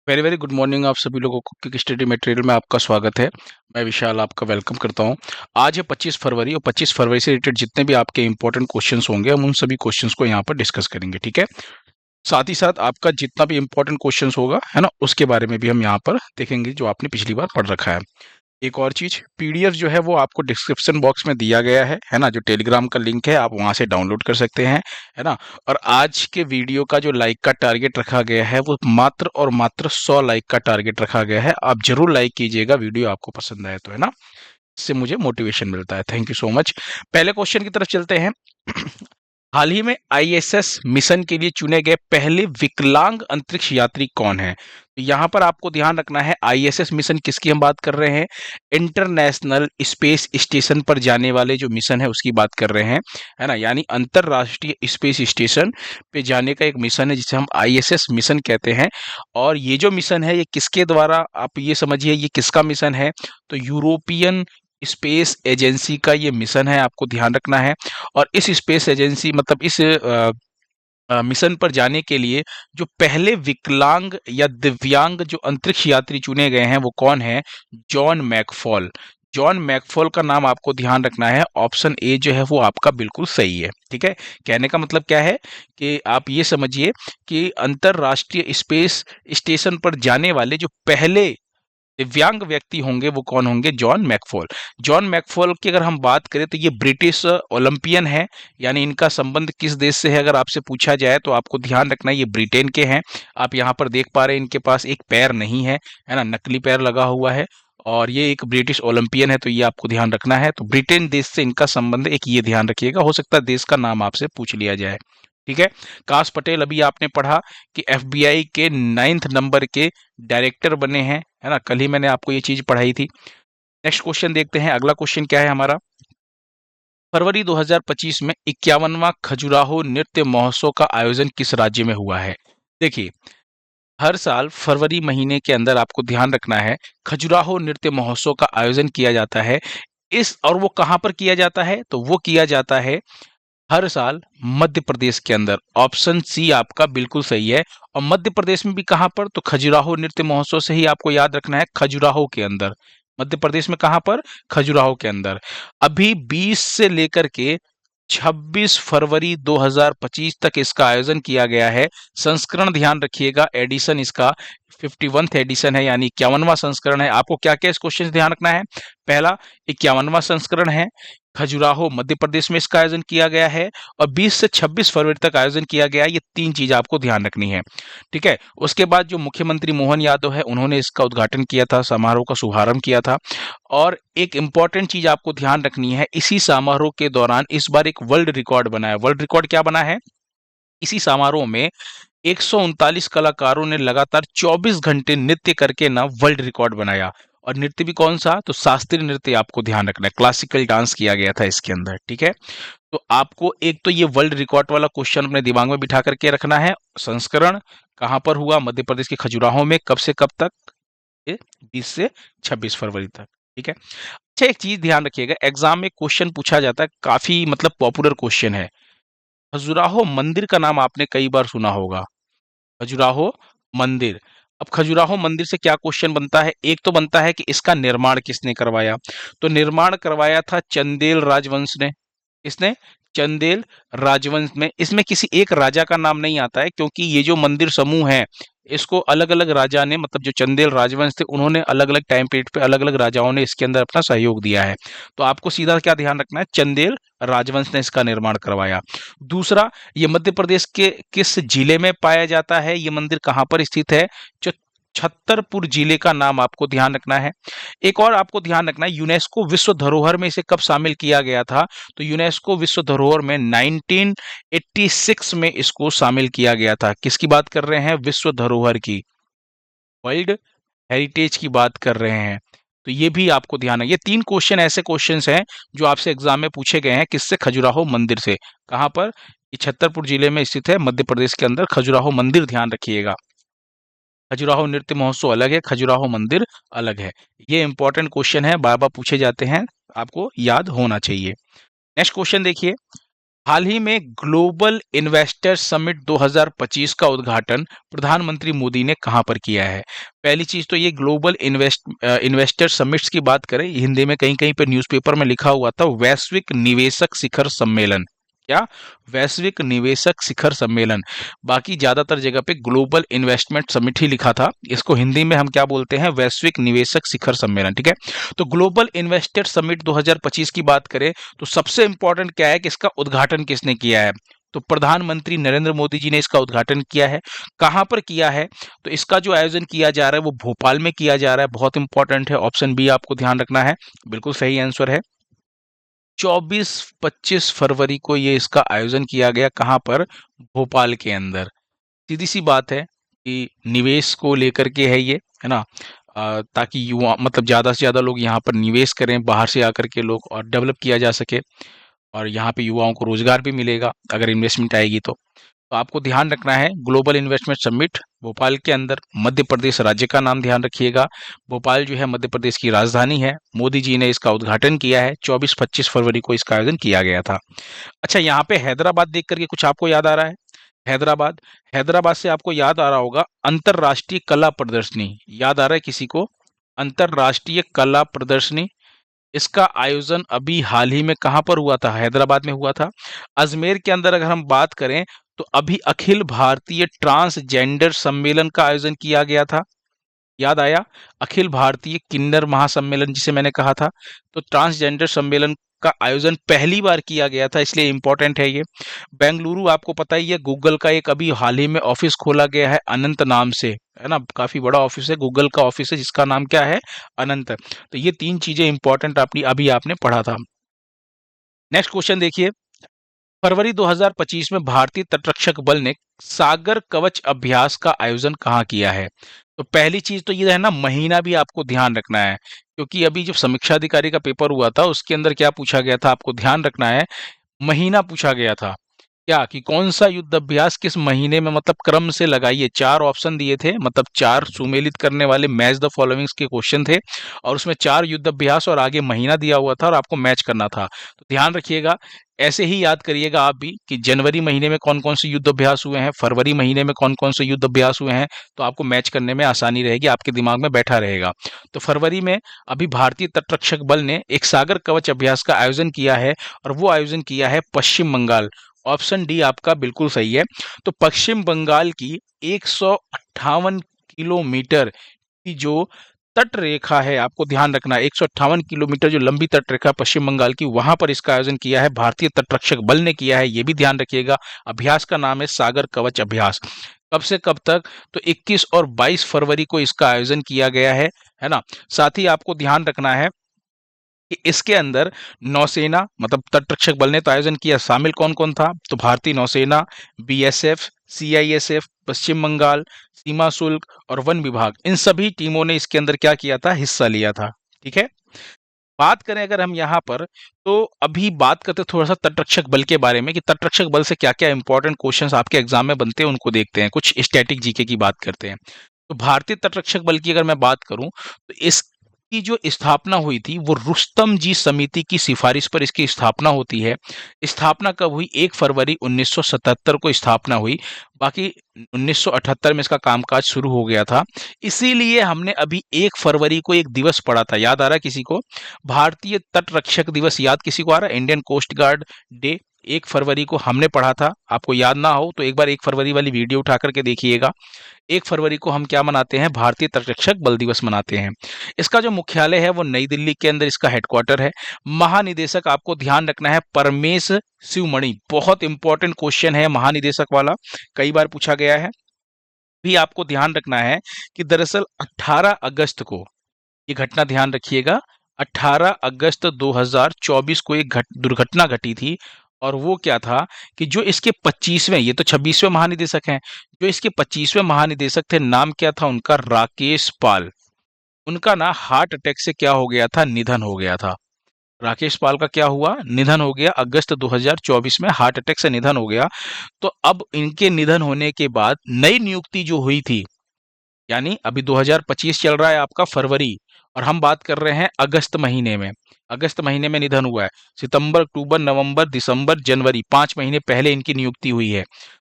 Very very good morning आप सभी लोगों को क्विक स्टडी मटेरियल में आपका स्वागत है। मैं विशाल आपका वेलकम करता हूं। आज है 25 फरवरी और 25 फरवरी से रिलेटेड जितने भी आपके इंपॉर्टेंट क्वेश्चंस होंगे हम उन सभी क्वेश्चंस को यहां पर डिस्कस करेंगे, ठीक है। साथ ही साथ आपका जितना भी इंपॉर्टेंट क्वेश्चंस होगा है ना, उसके बारे में भी हम यहाँ पर देखेंगे जो आपने पिछली बार पढ़ रखा है। एक और चीज, पीडीएफ जो है वो आपको डिस्क्रिप्शन बॉक्स में दिया गया है ना, जो टेलीग्राम का लिंक है आप वहां से डाउनलोड कर सकते हैं, है ना। और आज के वीडियो का जो लाइक का टारगेट रखा गया है वो मात्र और मात्र 100 लाइक का टारगेट रखा गया है। आप जरूर लाइक कीजिएगा, वीडियो आपको पसंद आए तो, है ना। इससे मुझे मोटिवेशन मिलता है। Thank you so much. पहले क्वेश्चन की तरफ चलते हैं। हाल ही में आईएसएस मिशन के लिए चुने गए पहले विकलांग अंतरिक्ष यात्री कौन है? तो यहां पर आपको ध्यान रखना है, आईएसएस मिशन किसकी हम बात कर रहे हैं? इंटरनेशनल स्पेस स्टेशन पर जाने वाले जो मिशन है उसकी बात कर रहे हैं, है ना। यानी अंतरराष्ट्रीय स्पेस स्टेशन पे जाने का एक मिशन है जिसे हम आईएसएस मिशन कहते हैं। और ये जो मिशन है ये किसके द्वारा, आप ये समझिए ये किसका मिशन है? तो यूरोपियन स्पेस एजेंसी का ये मिशन है, आपको ध्यान रखना है। और इस स्पेस एजेंसी मतलब इस मिशन पर जाने के लिए जो पहले विकलांग या दिव्यांग जो अंतरिक्ष यात्री चुने गए हैं वो कौन है? John McFaul. जॉन मैकफॉल का नाम आपको ध्यान रखना है। ऑप्शन ए जो है वो आपका बिल्कुल सही है, ठीक है। कहने का मतलब क्या है कि आप ये समझिए कि अंतरराष्ट्रीय स्पेस स्टेशन पर जाने वाले जो पहले दिव्यांग व्यक्ति होंगे वो कौन होंगे? John McFaul. जॉन मैकफॉल की अगर हम बात करें तो ये ब्रिटिश ओलंपियन है। यानी इनका संबंध किस देश से है अगर आपसे पूछा जाए तो आपको ध्यान रखना है ये ब्रिटेन के हैं। आप यहाँ पर देख पा रहे हैं इनके पास एक पैर नहीं है ना, नकली पैर लगा हुआ है। और ये एक ब्रिटिश ओलंपियन है, तो ये आपको ध्यान रखना है। तो ब्रिटेन देश से इनका संबंध, एक ये ध्यान रखिएगा। हो सकता है देश का नाम आपसे पूछ लिया जाए, ठीक है। काश पटेल, अभी आपने पढ़ा कि एफबीआई के 9th नंबर के डायरेक्टर बने हैं, है ना। कल ही मैंने आपको ये चीज पढ़ाई थी। नेक्स्ट क्वेश्चन देखते हैं। अगला क्वेश्चन क्या है हमारा? फरवरी 2025 में 51वां खजुराहो नृत्य महोत्सव का आयोजन किस राज्य में हुआ है? देखिए, हर साल फरवरी महीने के अंदर आपको ध्यान रखना है खजुराहो नृत्य महोत्सव का आयोजन किया जाता है। और वो कहाँ पर किया जाता है? तो वो किया जाता है हर साल मध्य प्रदेश के अंदर। ऑप्शन सी आपका बिल्कुल सही है। और मध्य प्रदेश में भी कहां पर? तो खजुराहो नृत्य महोत्सव से ही आपको याद रखना है, खजुराहो के अंदर। मध्य प्रदेश में कहां पर? खजुराहो के अंदर। अभी 20 से लेकर के 26 फरवरी 2025 तक इसका आयोजन किया गया है। संस्करण ध्यान रखिएगा, एडिशन इसका 51th एडिशन है, यानी 51वां संस्करण है। आपको क्या क्या इस क्वेश्चन से ध्यान रखना है? पहला, 51वां संस्करण है, खजुराहो मध्य प्रदेश में इसका आयोजन किया गया है, और 20 से 26 फरवरी तक आयोजन किया गया है। ये तीन चीज आपको ध्यान रखनी है, ठीक है। उसके बाद जो मुख्यमंत्री मोहन यादव है उन्होंने इसका उद्घाटन किया था, समारोह का शुभारंभ किया था। और एक इंपॉर्टेंट चीज आपको ध्यान रखनी है, इसी समारोह के दौरान इस बार एक वर्ल्ड रिकॉर्ड बना है। वर्ल्ड रिकॉर्ड क्या बना है? इसी समारोह में 139 कलाकारों ने लगातार 24 घंटे नृत्य करके ना वर्ल्ड रिकॉर्ड बनाया। और नृत्य भी कौन सा? तो शास्त्रीय नृत्य आपको ध्यान रखना है, क्लासिकल डांस किया गया था इसके अंदर, ठीक है। तो आपको एक तो ये वर्ल्ड रिकॉर्ड वाला क्वेश्चन अपने दिमाग में बिठा करके रखना है। संस्करण कहां पर हुआ? मध्य प्रदेश के खजुराहो में। कब से कब तक? 20 से 26 फरवरी तक, ठीक है। अच्छा, एक चीज ध्यान रखिएगा, एग्जाम में क्वेश्चन पूछा जाता है, काफी मतलब पॉपुलर क्वेश्चन है। खजुराहो मंदिर का नाम आपने कई बार सुना होगा, खजुराहो मंदिर। अब खजुराहो मंदिर से क्या क्वेश्चन बनता है? एक तो बनता है कि इसका निर्माण किसने करवाया? तो निर्माण करवाया था चंदेल राजवंश ने। इसने चंदेल राजवंश में। इसमें किसी एक राजा का नाम नहीं आता है, क्योंकि ये जो मंदिर समूह है इसको अलग अलग राजा ने, मतलब जो चंदेल राजवंश थे उन्होंने अलग अलग टाइम पीरियड पे अलग अलग राजाओं ने इसके अंदर अपना सहयोग दिया है। तो आपको सीधा क्या ध्यान रखना है? चंदेल राजवंश ने इसका निर्माण करवाया। दूसरा, ये मध्य प्रदेश के किस जिले में पाया जाता है? ये मंदिर कहाँ पर स्थित है? जो छतरपुर जिले का नाम आपको ध्यान रखना है। एक और आपको ध्यान रखना है, यूनेस्को विश्व धरोहर में इसे कब शामिल किया गया था? तो यूनेस्को विश्व धरोहर में 1986 में इसको शामिल किया गया था। किसकी बात कर रहे हैं? विश्व धरोहर की, वर्ल्ड हेरिटेज की बात कर रहे हैं। तो ये भी आपको ध्यान है। ये तीन क्वेश्चन ऐसे क्वेश्चंस हैं जो आपसे एग्जाम में पूछे गए हैं। किससे? खजुराहो मंदिर से। कहां पर? ये छतरपुर जिले में स्थित है, मध्य प्रदेश के अंदर। खजुराहो मंदिर ध्यान रखिएगा। खजुराहो नृत्य महोत्सव अलग है, खजुराहो मंदिर अलग है। ये इंपॉर्टेंट क्वेश्चन है, बार बार पूछे जाते हैं, आपको याद होना चाहिए। नेक्स्ट क्वेश्चन देखिए। हाल ही में ग्लोबल इन्वेस्टर समिट 2025 का उद्घाटन प्रधानमंत्री मोदी ने कहां पर किया है? पहली चीज तो ये ग्लोबल इन्वेस्टर समिट्स की बात करें, हिंदी में कहीं कहीं पे न्यूज़पेपर में लिखा हुआ था वैश्विक निवेशक शिखर सम्मेलन। क्या? वैश्विक निवेशक शिखर सम्मेलन। बाकी ज्यादातर जगह पे ग्लोबल इन्वेस्टमेंट समिट ही लिखा था, इसको हिंदी में हम क्या बोलते हैं? वैश्विक निवेशक शिखर सम्मेलन। ठीक है, तो ग्लोबल इन्वेस्टर समिट 2025 की बात करें तो सबसे इंपॉर्टेंट क्या है कि इसका उद्घाटन किसने किया है? तो प्रधानमंत्री नरेंद्र मोदी जी ने इसका उद्घाटन किया है। कहां पर किया है? तो इसका जो आयोजन किया जा रहा है वो भोपाल में किया जा रहा है। बहुत इंपॉर्टेंट है, ऑप्शन बी आपको ध्यान रखना है, बिल्कुल सही आंसर है। 24-25 फरवरी को ये इसका आयोजन किया गया। कहां पर? भोपाल के अंदर। सीधी सी बात है कि निवेश को लेकर के है ये, है ना? ताकि युवा मतलब ज़्यादा से ज़्यादा लोग यहाँ पर निवेश करें बाहर से आकर के लोग, और डेवलप किया जा सके, और यहाँ पे युवाओं को रोजगार भी मिलेगा अगर इन्वेस्टमेंट आएगी तो आपको ध्यान रखना है ग्लोबल इन्वेस्टमेंट समिट भोपाल के अंदर। मध्य प्रदेश राज्य का नाम ध्यान रखिएगा। भोपाल जो है मध्य प्रदेश की राजधानी है। मोदी जी ने इसका उद्घाटन किया है। 24-25 फरवरी को इसका आयोजन किया गया था। अच्छा, यहाँ पे हैदराबाद देख करके कुछ आपको याद आ रहा है? हैदराबाद, हैदराबाद से आपको याद आ रहा होगा अंतरराष्ट्रीय कला प्रदर्शनी। याद आ रहा है किसी को? अंतरराष्ट्रीय कला प्रदर्शनी, इसका आयोजन अभी हाल ही में कहां पर हुआ था? हैदराबाद में हुआ था। अजमेर के अंदर अगर हम बात करें तो अभी अखिल भारतीय ट्रांसजेंडर सम्मेलन का आयोजन किया गया था। याद आया? अखिल भारतीय किन्नर महासम्मेलन जिसे मैंने कहा था, तो ट्रांसजेंडर सम्मेलन का आयोजन पहली बार किया गया था, इसलिए इंपॉर्टेंट है ये। बेंगलुरु आपको पता ही है, गूगल का एक अभी हाल ही में ऑफिस खोला गया है अनंत नाम से, है ना? काफी बड़ा ऑफिस है, गूगल का ऑफिस है जिसका नाम क्या है? अनंत। तो ये तीन चीजें इंपॉर्टेंट अपनी अभी आपने पढ़ा था। नेक्स्ट क्वेश्चन देखिए, फरवरी 2025 में भारतीय तटरक्षक बल ने सागर कवच अभ्यास का आयोजन कहाँ किया है? तो पहली चीज तो ये है ना, महीना भी आपको ध्यान रखना है, क्योंकि अभी जो समीक्षा अधिकारी का पेपर हुआ था उसके अंदर क्या पूछा गया था, आपको ध्यान रखना है। महीना पूछा गया था। क्या कि कौन सा युद्ध अभ्यास किस महीने में, मतलब क्रम से लगाइए। चार ऑप्शन दिए थे, मतलब चार सुमेलित करने वाले मैच द फॉलोइंग्स के क्वेश्चन थे, और उसमें चार युद्ध अभ्यास और आगे महीना दिया हुआ था और आपको मैच करना था। तो ध्यान रखिएगा, ऐसे ही याद करिएगा आप भी कि जनवरी महीने में कौन कौन से युद्ध अभ्यास हुए हैं, फरवरी महीने में कौन कौन से युद्ध अभ्यास हुए हैं, तो आपको मैच करने में आसानी रहेगी, आपके दिमाग में बैठा रहेगा। तो फरवरी में अभी भारतीय तटरक्षक बल ने एक सागर कवच अभ्यास का आयोजन किया है, और वो आयोजन किया है पश्चिम बंगाल। ऑप्शन डी आपका बिल्कुल सही है। तो पश्चिम बंगाल की 158 किलोमीटर की जो तट रेखा है, आपको ध्यान रखना है, 158 किलोमीटर जो लंबी तट रेखा पश्चिम बंगाल की, वहां पर इसका आयोजन किया है, भारतीय तटरक्षक बल ने किया है, ये भी ध्यान रखिएगा। अभ्यास का नाम है सागर कवच अभ्यास। कब से कब तक? तो 21 और 22 फरवरी को इसका आयोजन किया गया है ना? साथ ही आपको ध्यान रखना है कि इसके अंदर नौसेना, मतलब तटरक्षक बल ने तो आयोजन किया, शामिल कौन कौन था? तो भारतीय नौसेना, बीएसएफ, सीआईएसएफ, पश्चिम बंगाल सीमा शुल्क और वन विभाग, इन सभी टीमों ने इसके अंदर क्या किया था? हिस्सा लिया था। ठीक है, बात करें अगर हम यहाँ पर, तो अभी बात करते थोड़ा सा तटरक्षक बल के बारे में कि तटरक्षक बल से क्या क्या इंपॉर्टेंट क्वेश्चंस आपके एग्जाम में बनते हैं, उनको देखते हैं। कुछ स्टैटिक जीके की बात करते हैं। तो भारतीय तटरक्षक बल की अगर मैं बात करूं तो इसकी जो स्थापना हुई थी वो रुस्तम जी समिति की सिफारिश पर इसकी स्थापना होती है। स्थापना कब हुई? 1 फरवरी 1977 को स्थापना हुई। बाकी 1978 में इसका कामकाज शुरू हो गया था। इसीलिए हमने अभी 1 फरवरी को एक दिवस पढ़ा था, याद आ रहा है किसी को? भारतीय तटरक्षक दिवस याद किसी को आ रहा है? इंडियन कोस्ट गार्ड डे 1 फरवरी को हमने पढ़ा था। आपको याद ना हो तो एक बार 1 फरवरी वाली वीडियो उठा करके देखिएगा। 1 फरवरी को हम क्या मनाते हैं? भारतीय तटरक्षक बल दिवस मनाते हैं। इसका जो मुख्यालय है वो नई दिल्ली के अंदर इसका हेडक्वार्टर है। महानिदेशक आपको ध्यान रखना है परमेश शिवमणि। बहुत इंपॉर्टेंट क्वेश्चन है महानिदेशक वाला, कई बार पूछा गया है। भी आपको ध्यान रखना है कि दरअसल 18 अगस्त को, ये घटना ध्यान रखिएगा, 18 अगस्त 2024 को एक दुर्घटना घटी थी। और वो क्या था कि जो इसके 25वें, ये तो 26वें महानिदेशक हैं, जो इसके 25वें महानिदेशक थे, नाम क्या था उनका? राकेश पाल। उनका ना हार्ट अटैक से क्या हो गया था? निधन हो गया था। राकेश पाल का क्या हुआ? निधन हो गया। अगस्त 2024 में हार्ट अटैक से निधन हो गया। तो अब इनके निधन होने के बाद नई नियुक्ति जो हुई थी, यानी अभी 2025 चल रहा है आपका फरवरी, और हम बात कर रहे हैं अगस्त महीने में। अगस्त महीने में निधन हुआ है। सितंबर, अक्टूबर, नवंबर, दिसंबर, जनवरी 5 महीने पहले इनकी नियुक्ति हुई है।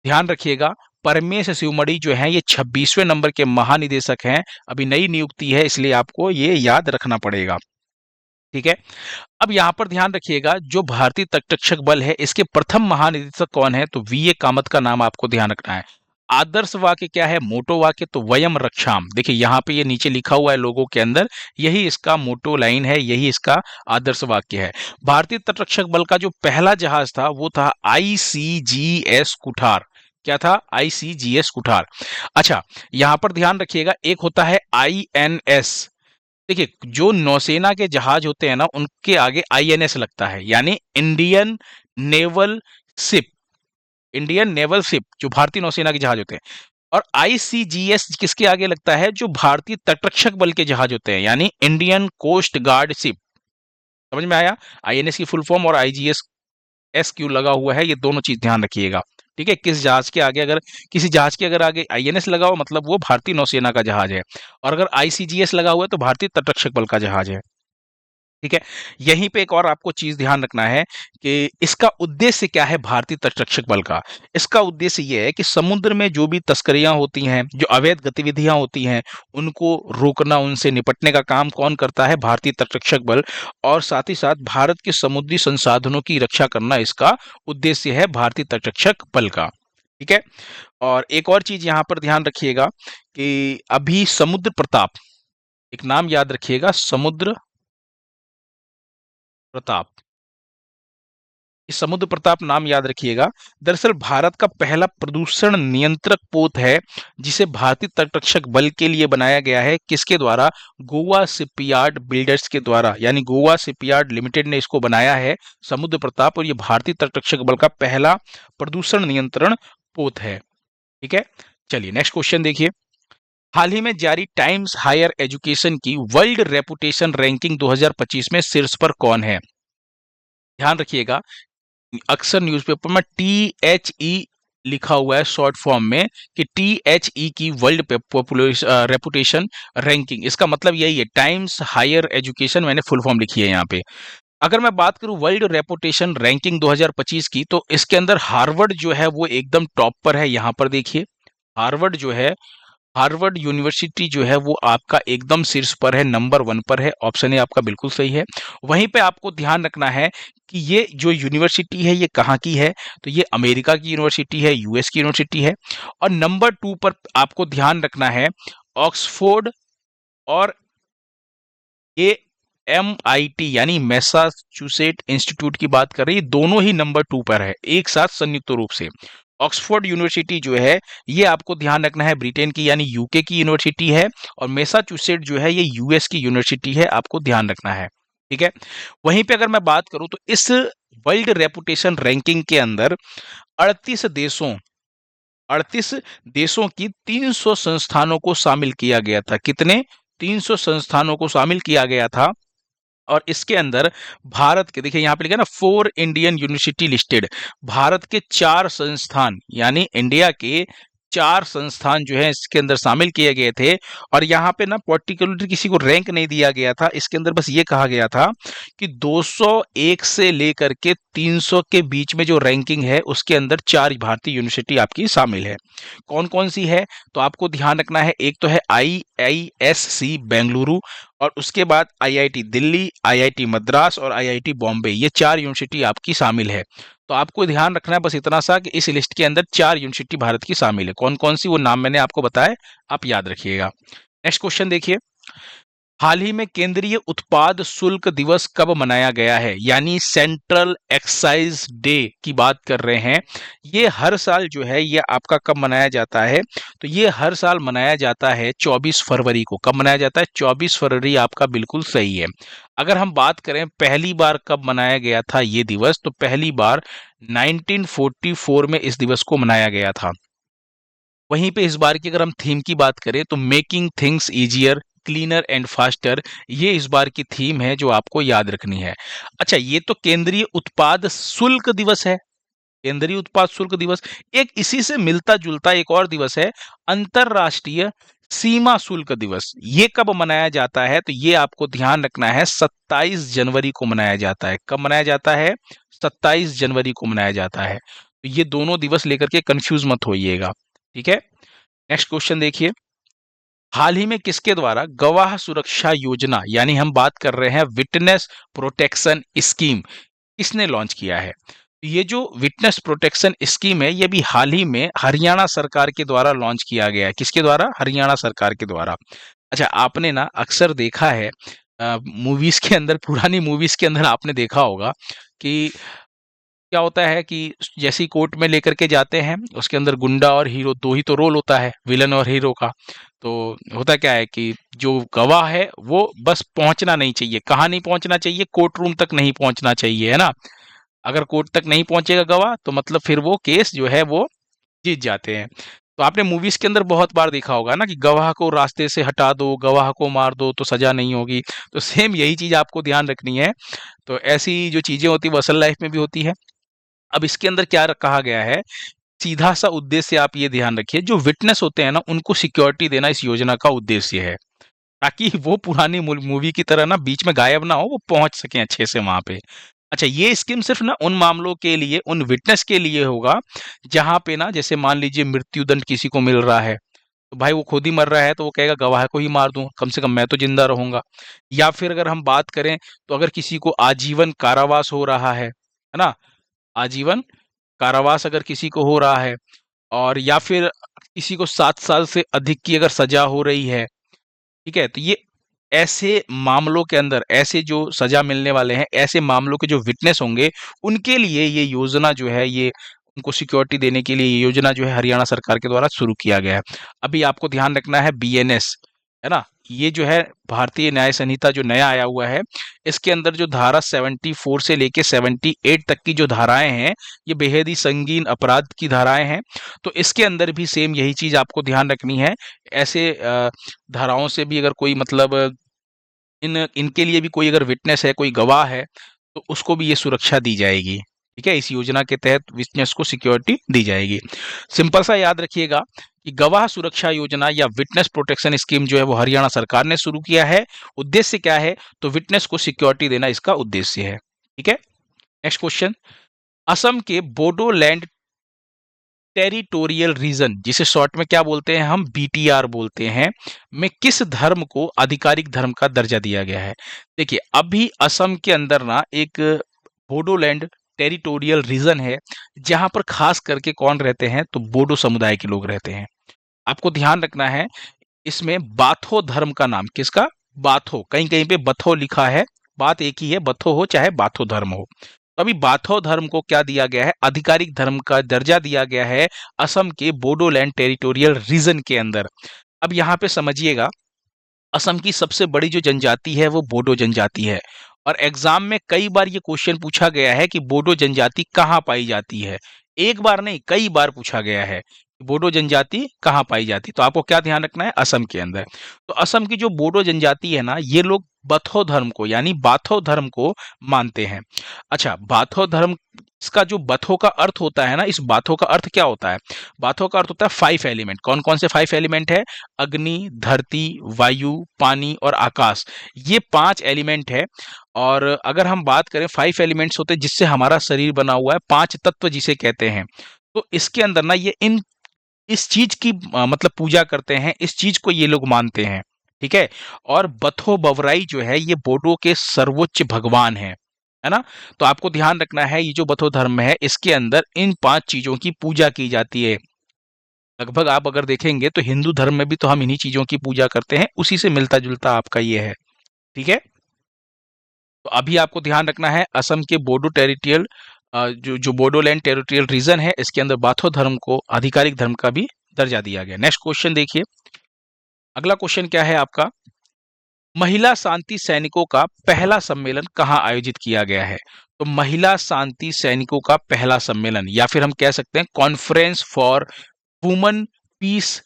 ध्यान रखिएगा, परमेश शिवमणि जो हैं ये 26वें नंबर के महानिदेशक हैं। अभी नई नियुक्ति है, इसलिए आपको ये याद रखना पड़ेगा। ठीक है। अब यहाँ पर ध्यान रखिएगा, जो भारतीय तटरक्षक बल है इसके प्रथम महानिदेशक कौन है, तो वीए कामत का नाम आपको ध्यान रखना है। आदर्श वाक्य क्या है, मोटो वाक्य, तो वयम रक्षाम। देखिए यहाँ पे ये नीचे लिखा हुआ है लोगों के अंदर, यही इसका मोटो लाइन है, यही इसका आदर्श वाक्य है। भारतीय तटरक्षक बल का जो पहला जहाज था वो था आईसीजीएस कुठार। क्या था, आईसीजीएस कुठार। अच्छा, यहां पर ध्यान रखिएगा, एक होता है आईएनएस। देखिए, जो नौसेना के जहाज होते हैं ना, उनके आगे आईएनएस लगता है, यानी Indian naval ship. Indian naval ship जो भारतीय नौसेना के जहाज होते हैं। और आईसीजीएस किसके आगे लगता है, जो भारतीय तटरक्षक बल के जहाज होते हैं, यानी इंडियन कोस्ट गार्ड शिप। समझ में आया, आईएनएस की फुल फॉर्म और आईजीएस एस क्यू लगा हुआ है, ये दोनों चीज ध्यान रखिएगा। ठीक है, किस जहाज के आगे, अगर किसी जहाज के अगर आगे आईएनएस लगा हो मतलब वो भारतीय नौसेना का जहाज है, और अगर आईसीजीएस लगा हुआ है तो भारतीय तटरक्षक बल का जहाज है। ठीक है। यहीं पे एक और आपको चीज ध्यान रखना है कि इसका उद्देश्य क्या है भारतीय तटरक्षक बल का। इसका उद्देश्य यह है कि समुद्र में जो भी तस्करियां होती हैं, जो अवैध गतिविधियां होती हैं, उनको रोकना, उनसे निपटने का काम कौन करता है, भारतीय तटरक्षक बल। और साथ ही साथ भारत के समुद्री संसाधनों की रक्षा करना इसका उद्देश्य है भारतीय तटरक्षक बल का। ठीक है। और एक और चीज यहां पर ध्यान रखिएगा कि अभी समुद्र प्रताप, एक नाम याद रखिएगा, समुद्र प्रताप। इस समुद्र प्रताप नाम याद रखिएगा, दरअसल भारत का पहला प्रदूषण नियंत्रक पोत है, जिसे भारतीय तटरक्षक बल के लिए बनाया गया है। किसके द्वारा, गोवा शिपयार्ड बिल्डर्स के द्वारा, यानी गोवा शिपयार्ड लिमिटेड ने इसको बनाया है, समुद्र प्रताप। और ये भारतीय तटरक्षक बल का पहला प्रदूषण नियंत्रण पोत है। ठीक है। चलिए नेक्स्ट क्वेश्चन देखिए। हाल ही में जारी टाइम्स हायर एजुकेशन की वर्ल्ड रेपुटेशन रैंकिंग 2025 में शीर्ष पर कौन है। ध्यान रखिएगा, अक्सर न्यूज़पेपर में THE लिखा हुआ है शॉर्ट फॉर्म में, कि THE की वर्ल्ड रेपुटेशन रैंकिंग, इसका मतलब यही है, टाइम्स हायर एजुकेशन, मैंने फुल फॉर्म लिखी है यहाँ पे। अगर मैं बात करूं वर्ल्ड रेपुटेशन रैंकिंग 2025 की, तो इसके अंदर हार्वर्ड जो है वो एकदम टॉप पर है। यहाँ पर देखिए, हार्वर्ड जो है, हार्वर्ड यूनिवर्सिटी जो है वो आपका एकदम शीर्ष पर है, नंबर 1 पर है। ऑप्शन ए आपका बिल्कुल सही है। वहीं पे आपको ध्यान रखना है कि ये जो यूनिवर्सिटी है ये कहाँ की है, तो ये अमेरिका की यूनिवर्सिटी है, यूएस की यूनिवर्सिटी है। और नंबर 2 पर आपको ध्यान रखना है ऑक्सफोर्ड और ये MIT यानी मैसाचुसेट इंस्टीट्यूट की बात कर रही है, दोनों ही नंबर 2 पर है एक साथ संयुक्त रूप से। ऑक्सफोर्ड यूनिवर्सिटी जो है ये आपको ध्यान रखना है ब्रिटेन की यानी यूके की यूनिवर्सिटी है, और मैसाचुसेट जो है ये यूएस की यूनिवर्सिटी है, आपको ध्यान रखना है। ठीक है। वहीं पे अगर मैं बात करूं तो इस वर्ल्ड रेपुटेशन रैंकिंग के अंदर 38 देशों 38 देशों की 300 संस्थानों को शामिल किया गया था। कितने, 300 संस्थानों को शामिल किया गया था। और इसके अंदर भारत के, देखिए यहाँ पे लिखा है ना 4 इंडियन यूनिवर्सिटी लिस्टेड, भारत के 4 संस्थान यानी इंडिया के 4 संस्थान जो है इसके अंदर शामिल किए गए थे। और यहाँ पे ना पर्टिकुलर किसी को रैंक नहीं दिया गया था, इसके अंदर बस ये कहा गया था कि 201 से लेकर के 300 के बीच में जो रैंकिंग है उसके अंदर 4 भारतीय यूनिवर्सिटी आपकी शामिल है। कौन कौन सी है, तो आपको ध्यान रखना है, एक तो है IISc बेंगलुरु, और उसके बाद IIT दिल्ली, IIT मद्रास और IIT बॉम्बे, ये 4 यूनिवर्सिटी आपकी शामिल है। तो आपको ध्यान रखना है बस इतना सा कि इस लिस्ट के अंदर 4 यूनिवर्सिटी भारत की शामिल है। कौन कौन सी, वो नाम मैंने आपको बताए, आप याद रखिएगा। नेक्स्ट क्वेश्चन देखिए। हाल ही में केंद्रीय उत्पाद शुल्क दिवस कब मनाया गया है, यानी सेंट्रल एक्साइज डे की बात कर रहे हैं। ये हर साल जो है ये आपका कब मनाया जाता है, तो ये हर साल मनाया जाता है 24 फरवरी को। कब मनाया जाता है, 24 फरवरी आपका बिल्कुल सही है। अगर हम बात करें पहली बार कब मनाया गया था ये दिवस, तो पहली बार 1944 में इस दिवस को मनाया गया था। वहीं पे इस बार की अगर हम थीम की बात करें तो making things easier, cleaner and faster, ये इस बार की थीम है जो आपको याद रखनी है। अच्छा, ये तो केंद्रीय उत्पाद शुल्क दिवस है, केंद्रीय उत्पाद शुल्क दिवस। एक इसी से मिलता जुलता एक और दिवस है, अंतरराष्ट्रीय सीमा शुल्क दिवस। ये कब मनाया जाता है? तो ये आपको ध्यान रखना है, 27 जनवरी को मनाया जाता है। कब मनाया जाता है? 27 जनवरी को मनाया जाता है। तो ये दोनों दिवस लेकर के कंफ्यूज मत होइएगा, ठीक है। नेक्स्ट क्वेश्चन देखिए, हाल ही में किसके द्वारा गवाह सुरक्षा योजना, यानी हम बात कर रहे हैं विटनेस प्रोटेक्शन स्कीम, किसने लॉन्च किया है? तो ये जो विटनेस प्रोटेक्शन स्कीम है, ये भी हाल ही में हरियाणा सरकार के द्वारा लॉन्च किया गया है। किसके द्वारा? हरियाणा सरकार के द्वारा। अच्छा, आपने ना अक्सर देखा है मूवीज के अंदर, पुरानी मूवीज के अंदर आपने देखा होगा कि क्या होता है कि जैसी कोर्ट में लेकर के जाते हैं, उसके अंदर गुंडा और हीरो दो ही तो रोल होता है, विलन और हीरो का। तो होता क्या है कि जो गवाह है वो बस पहुंचना नहीं चाहिए। कहाँ नहीं पहुंचना चाहिए? कोर्ट रूम तक नहीं पहुंचना चाहिए, है ना। अगर कोर्ट तक नहीं पहुंचेगा गवाह, तो मतलब फिर वो केस जो है वो जीत जाते हैं। तो आपने मूवीज के अंदर बहुत बार देखा होगा ना कि गवाह को रास्ते से हटा दो, गवाह को मार दो तो सजा नहीं होगी। तो सेम यही चीज आपको ध्यान रखनी है। तो ऐसी जो चीजें होती है वो असल लाइफ में भी होती है। अब इसके अंदर क्या कहा गया है, सीधा सा उद्देश्य आप ये ध्यान रखिए, जो विटनेस होते हैं ना उनको सिक्योरिटी देना इस योजना का उद्देश्य है, ताकि वो पुरानी मूवी की तरह ना बीच में गायब ना हो, वो पहुंच सके अच्छे से वहां पे। अच्छा, ये स्कीम सिर्फ ना उन मामलों के लिए, उन विटनेस के लिए होगा जहां पे ना, जैसे मान लीजिए मृत्युदंड किसी को मिल रहा है, तो भाई वो खुद ही मर रहा है तो वो कहेगा गवाह को ही मार दूं, कम से कम मैं तो जिंदा रहूंगा। या फिर अगर हम बात करें तो अगर किसी को आजीवन कारावास हो रहा है ना, आजीवन कारावास अगर किसी को हो रहा है, और या फिर किसी को 7 साल से अधिक की अगर सजा हो रही है, ठीक है, तो ये ऐसे मामलों के अंदर, ऐसे जो सजा मिलने वाले हैं, ऐसे मामलों के जो विटनेस होंगे, उनके लिए ये योजना जो है, ये उनको सिक्योरिटी देने के लिए ये योजना जो है हरियाणा सरकार के द्वारा शुरू किया गया है। अभी आपको ध्यान रखना है बीएनएस, है ना, ये जो है भारतीय न्याय संहिता जो नया आया हुआ है, इसके अंदर जो धारा 74 से लेके 78 तक की जो धाराएं हैं, ये बेहद ही संगीन अपराध की धाराएं हैं। तो इसके अंदर भी सेम यही चीज आपको ध्यान रखनी है। ऐसे धाराओं से भी अगर कोई मतलब इनके लिए भी कोई अगर विटनेस है, कोई गवाह है, तो उसको भी ये सुरक्षा दी जाएगी, ठीक है। इस योजना के तहत विटनेस को सिक्योरिटी दी जाएगी। सिंपल सा याद रखिएगा कि गवाह सुरक्षा योजना या विटनेस प्रोटेक्शन स्कीम जो है वो हरियाणा सरकार ने शुरू किया है। उद्देश्य क्या है? तो विटनेस को सिक्योरिटी देना इसका उद्देश्य है, ठीक है। नेक्स्ट क्वेश्चन, असम के बोडोलैंड टेरिटोरियल रीजन, जिसे शॉर्ट में क्या बोलते हैं हम, बीटीआर बोलते हैं, में किस धर्म को आधिकारिक धर्म का दर्जा दिया गया है? देखिए, अभी असम के अंदर ना एक बोडोलैंड टेरिटोरियल रीजन है, जहां पर खास करके कौन रहते हैं? तो बोडो समुदाय के लोग रहते हैं। आपको ध्यान रखना है, इसमें बाथो धर्म का नाम, किसका? बाथो, कहीं कहीं पे बथो लिखा है, बात एक ही है, बथो हो चाहे बाथो धर्म हो। तो अभी बाथो धर्म को क्या दिया गया है? आधिकारिक धर्म का दर्जा दिया गया है असम के बोडोलैंड टेरिटोरियल रीजन के अंदर। अब यहाँ पे समझिएगा, असम की सबसे बड़ी जो जनजाति है वो बोडो जनजाति है, और एग्जाम में कई बार ये क्वेश्चन पूछा गया है कि बोडो जनजाति कहाँ पाई जाती है। एक बार नहीं, कई बार पूछा गया है कि बोडो जनजाति कहाँ पाई जाती है। तो आपको क्या ध्यान रखना है? असम के अंदर। तो असम की जो बोडो जनजाति है ना, ये लोग बथो धर्म को, यानी बाथो धर्म को मानते हैं। अच्छा, बाथो धर्म, इसका जो बथो का अर्थ होता है ना, इस बाथो का अर्थ क्या होता है? बाथो का अर्थ होता है 5 एलिमेंट। कौन कौन से 5 एलिमेंट है? अग्नि, धरती, वायु, पानी और आकाश। ये 5 एलिमेंट है। और अगर हम बात करें, 5 एलिमेंट्स होते हैं जिससे हमारा शरीर बना हुआ है, 5 तत्व जिसे कहते हैं। तो इसके अंदर ना ये इस चीज की मतलब पूजा करते हैं, इस चीज को ये लोग मानते हैं, ठीक है। और बथो बवराई जो है, ये बोडो के सर्वोच्च भगवान है ना। तो आपको ध्यान रखना है, ये जो बथो धर्म है, इसके अंदर इन 5 चीजों की पूजा की जाती है। लगभग आप अगर देखेंगे तो हिंदू धर्म में भी तो हम इन्हीं चीजों की पूजा करते हैं, उसी से मिलता जुलता आपका ये है, ठीक है। तो अभी आपको ध्यान रखना है, असम के बोडो टेरिटोरियल जो जो बोडोलैंड टेरिटोरियल रीजन है, इसके अंदर बाथो धर्म को आधिकारिक धर्म का भी दर्जा दिया गया। नेक्स्ट क्वेश्चन देखिए, अगला क्वेश्चन क्या है आपका, महिला शांति सैनिकों का पहला सम्मेलन कहाँ आयोजित किया गया है? तो महिला शांति सैनिकों का पहला सम्मेलन, या फिर हम कह सकते हैं conference for woman peace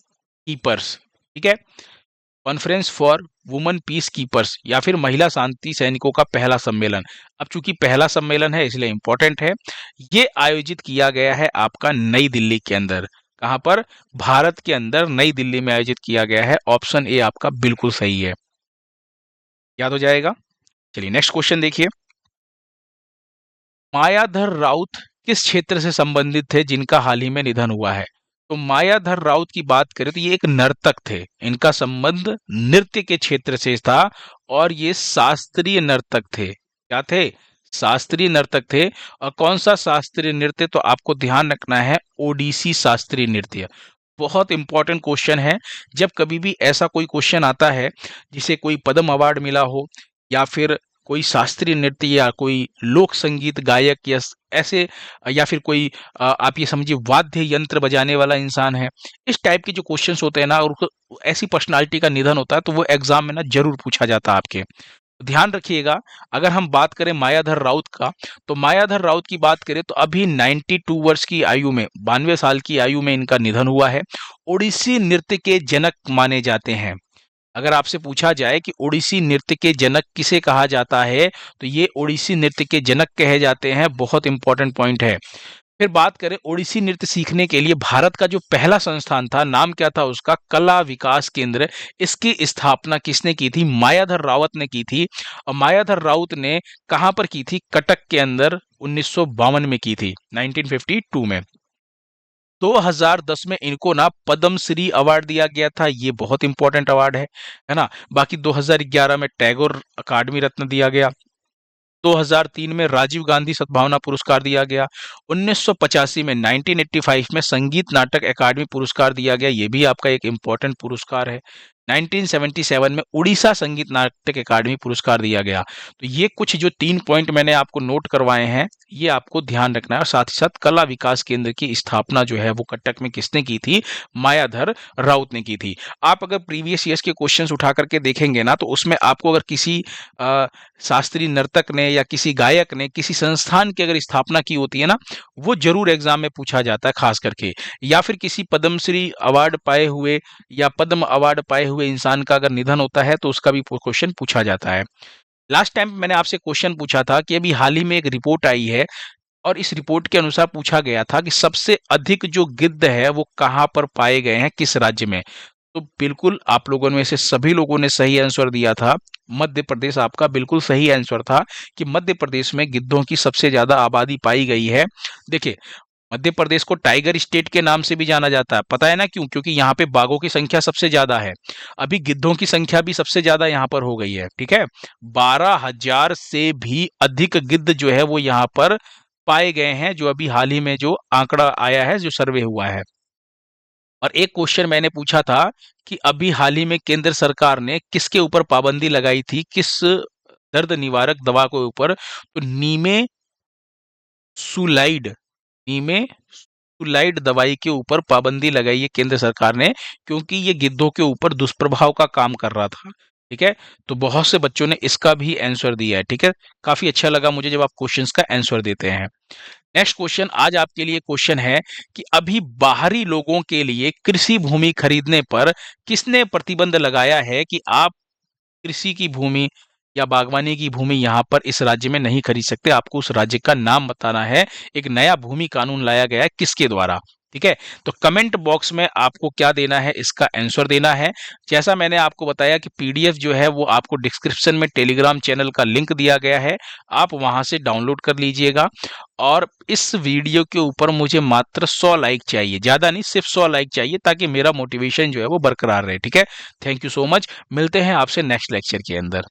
keepers, ठीक है, conference for woman peace keepers या फिर महिला शांति सैनिकों का पहला सम्मेलन। अब चूंकि पहला सम्मेलन है इसलिए इंपॉर्टेंट है। ये आयोजित किया गया है आपका नई दिल्ली के अंदर। कहां पर? भारत के अंदर नई दिल्ली में आयोजित किया गया है। ऑप्शन ए आपका बिल्कुल सही है। याद हो जाएगा। चलिए नेक्स्ट क्वेश्चन देखिए। मायाधर राउत किस क्षेत्र से संबंधित थे जिनका हाल ही में निधन हुआ है? तो मायाधर राउत की बात करें तो ये एक नर्तक थे। इनका संबंध नृत्य के क्षेत्र से था और ये शास्त्रीय नर्तक थे। क्या थे? शास्त्रीय नर्तक थे। और कौन सा शास्त्रीय नृत्य? तो आपको ध्यान रखना है ओडिसी शास्त्रीय नृत्य। बहुत इंपॉर्टेंट क्वेश्चन है। जब कभी भी ऐसा कोई क्वेश्चन आता है जिसे कोई पद्म अवार्ड मिला हो या फिर कोई शास्त्रीय नृत्य या कोई लोक संगीत गायक या ऐसे या फिर कोई आप ये समझिए वाद्य यंत्र बजाने वाला इंसान है, इस टाइप के जो क्वेश्चंस होते हैं ना और ऐसी पर्सनालिटी का निधन होता है तो वो एग्जाम में ना जरूर पूछा जाता है आपके। ध्यान रखिएगा। अगर हम बात करें मायाधर राउत का, तो मायाधर राउत की बात करें तो अभी 92 वर्ष की आयु में, 92 साल की आयु में इनका निधन हुआ है। ओडिसी नृत्य के जनक माने जाते हैं। अगर आपसे पूछा जाए कि ओडिसी नृत्य के जनक किसे कहा जाता है, तो ये ओडिसी नृत्य के जनक कहे जाते हैं। बहुत इंपॉर्टेंट पॉइंट है। फिर बात करें ओडिसी नृत्य सीखने के लिए भारत का जो पहला संस्थान था, नाम क्या था उसका? कला विकास केंद्र। इसकी स्थापना किसने की थी? मायाधर रावत ने की थी। और मायाधर राउत ने कहां पर की थी? कटक के अंदर 1952 में की थी, 1952 में। 2010 में इनको ना पद्मश्री अवार्ड दिया गया था। ये बहुत इंपॉर्टेंट अवार्ड है ना। बाकी 2011 में टैगोर अकादमी रत्न दिया गया। 2003 में राजीव गांधी सद्भावना पुरस्कार दिया गया। 1985 में 1985 में संगीत नाटक अकादमी पुरस्कार दिया गया। ये भी आपका एक इंपॉर्टेंट पुरस्कार है। 1977 में उड़ीसा संगीत नाटक अकादमी पुरस्कार दिया गया। तो ये कुछ जो 3 पॉइंट मैंने आपको नोट करवाए हैं, ये आपको ध्यान रखना है। और साथ ही साथ कला विकास केंद्र की स्थापना जो है वो कटक में किसने की थी? मायाधर राउत ने की थी। आप अगर प्रीवियस ईयर्स के क्वेश्चंस उठा करके देखेंगे ना, तो उसमें आपको अगर किसी शास्त्रीय नर्तक ने या किसी गायक ने किसी संस्थान की अगर स्थापना की होती है ना, वो जरूर एग्जाम में पूछा जाता है खास करके। या फिर किसी पद्मश्री अवार्ड पाए हुए या पद्म अवार्ड पाए हुए इंसान का अगर निधन होता है तो उसका भी क्वेश्चन पूछा जाता है। लास्ट टाइम मैंने आपसे क्वेश्चन पूछा था कि अभी हाल ही में एक रिपोर्ट आई है और इस रिपोर्ट के अनुसार पूछा गया था कि सबसे अधिक जो गिद्ध है वो कहां पर पाए गए हैं, किस राज्य में? तो बिल्कुल आप लोगों में से सभी लोगों ने सही आंसर दिया था। मध्य प्रदेश आपका बिल्कुल सही आंसर था कि मध्य प्रदेश में गिद्धों की सबसे ज्यादा आबादी पाई गई है। देखिए, मध्य प्रदेश को टाइगर स्टेट के नाम से भी जाना जाता है। पता है ना क्यों? क्योंकि यहाँ पे बाघों की संख्या सबसे ज्यादा है। अभी गिद्धों की संख्या भी सबसे ज्यादा यहाँ पर हो गई है। ठीक है, 12,000 से भी अधिक गिद्ध जो है वो यहाँ पर पाए गए हैं, जो अभी हाल ही में जो आंकड़ा आया है, जो सर्वे हुआ है। और एक क्वेश्चन मैंने पूछा था कि अभी हाल ही में केंद्र सरकार ने किसके ऊपर पाबंदी लगाई थी, किस दर्द निवारक दवा के ऊपर? तो नीमे सुलाइड, नीमे सुलाइड दवाई के ऊपर पाबंदी लगाई है केंद्र सरकार ने, क्योंकि ये गिद्धों के ऊपर दुष्प्रभाव का काम कर रहा था। ठीक है, तो बहुत से बच्चों ने इसका भी आंसर दिया है। ठीक है, काफी अच्छा लगा मुझे जब आप क्वेश्चंस का आंसर देते हैं। नेक्स्ट क्वेश्चन आज आपके लिए क्वेश्चन है कि अभी बाहरी लोगों के लिए कृषि भूमि खरीदने पर किसने प्रतिबंध लगाया है कि आप कृषि की भूमि या बागवानी की भूमि यहाँ पर इस राज्य में नहीं खरीद सकते? आपको उस राज्य का नाम बताना है। एक नया भूमि कानून लाया गया है, किसके द्वारा? ठीक है, तो कमेंट बॉक्स में आपको क्या देना है, इसका आंसर देना है। जैसा मैंने आपको बताया कि पीडीएफ जो है वो आपको डिस्क्रिप्शन में टेलीग्राम चैनल का लिंक दिया गया है, आप वहां से डाउनलोड कर लीजिएगा। और इस वीडियो के ऊपर मुझे मात्र 100 लाइक चाहिए, ज्यादा नहीं, सिर्फ 100 लाइक चाहिए, ताकि मेरा मोटिवेशन जो है वो बरकरार रहे। ठीक है, थैंक यू सो मच। मिलते हैं आपसे नेक्स्ट लेक्चर के अंदर।